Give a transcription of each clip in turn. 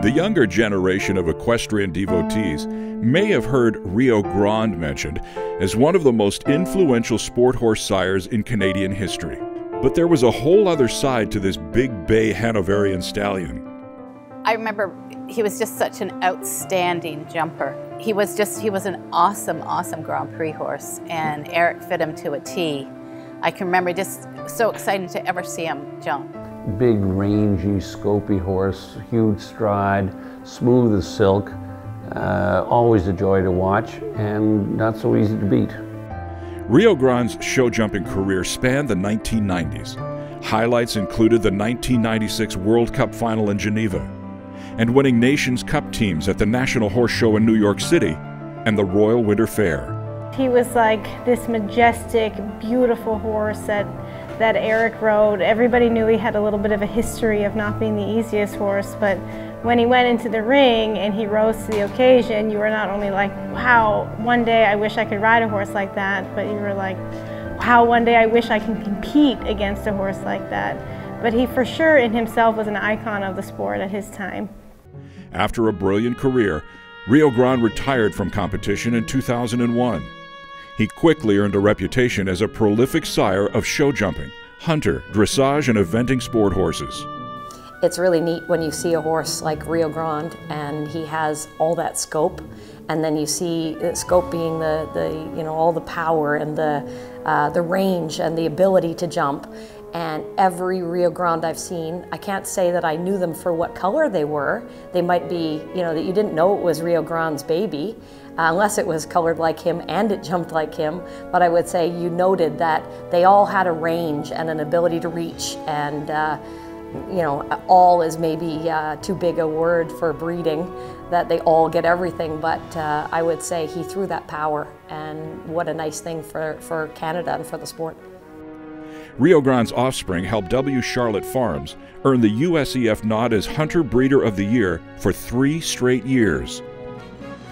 The younger generation of equestrian devotees may have heard Rio Grande mentioned as one of the most influential sport horse sires in Canadian history. But there was a whole other side to this big bay Hanoverian stallion. I remember he was just such an outstanding jumper. He was an awesome Grand Prix horse, and Eric fit him to a T. I can remember just so excited to ever see him jump. Big, rangy, scopy horse, huge stride, smooth as silk, always a joy to watch, and not so easy to beat. Rio Grande's show jumping career spanned the 1990s. Highlights included the 1996 World Cup final in Geneva, and winning Nations Cup teams at the National Horse Show in New York City and the Royal Winter Fair. He was like this majestic, beautiful horse that Eric rode. Everybody knew he had a little bit of a history of not being the easiest horse, but when he went into the ring and he rose to the occasion, you were not only like, wow, one day I wish I could ride a horse like that, but you were like, wow, one day I wish I can compete against a horse like that. But he for sure in himself was an icon of the sport at his time. After a brilliant career, Rio Grande retired from competition in 2001. He quickly earned a reputation as a prolific sire of show jumping, hunter, dressage, and eventing sport horses. It's really neat when you see a horse like Rio Grande and he has all that scope, and then you see the scope being the all the power and the range and the ability to jump. And every Rio Grande I've seen, I can't say that I knew them for what color they were. They might be, that you didn't know it was Rio Grande's baby, unless it was colored like him and it jumped like him. But I would say you noted that they all had a range and an ability to reach, and all is maybe too big a word for breeding, that they all get everything, but I would say he threw that power, and what a nice thing for Canada and for the sport. Rio Grande's offspring helped W. Charlotte Farms earn the USEF nod as Hunter Breeder of the Year for 3 straight years.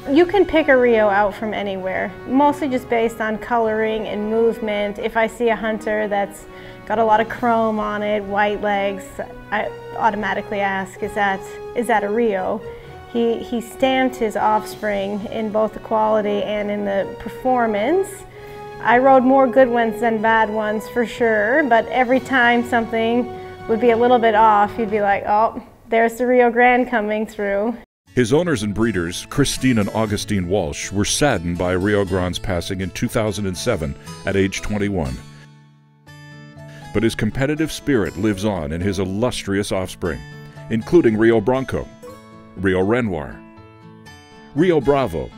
You can pick a Rio out from anywhere, mostly just based on coloring and movement. If I see a hunter that's got a lot of chrome on it, white legs, I automatically ask, is that a Rio? He stamped his offspring in both the quality and in the performance. I rode more good ones than bad ones for sure, but every time something would be a little bit off, you'd be like, oh, there's the Rio Grande coming through. His owners and breeders, Christine and Augustine Walsh, were saddened by Rio Grande's passing in 2007 at age 21. But his competitive spirit lives on in his illustrious offspring, including Rio Bronco, Rio Renoir, Rio Bravo,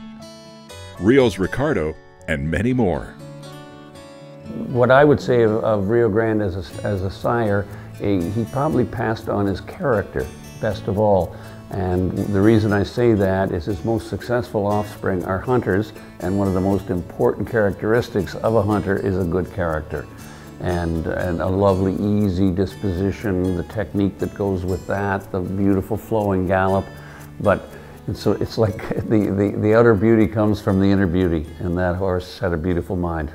Rio's Ricardo, and many more. What I would say of Rio Grande as a sire, he probably passed on his character, best of all. And the reason I say that is his most successful offspring are hunters, and one of the most important characteristics of a hunter is a good character. And a lovely, easy disposition, the technique that goes with that, the beautiful flowing gallop. But it's like the outer beauty comes from the inner beauty, and that horse had a beautiful mind.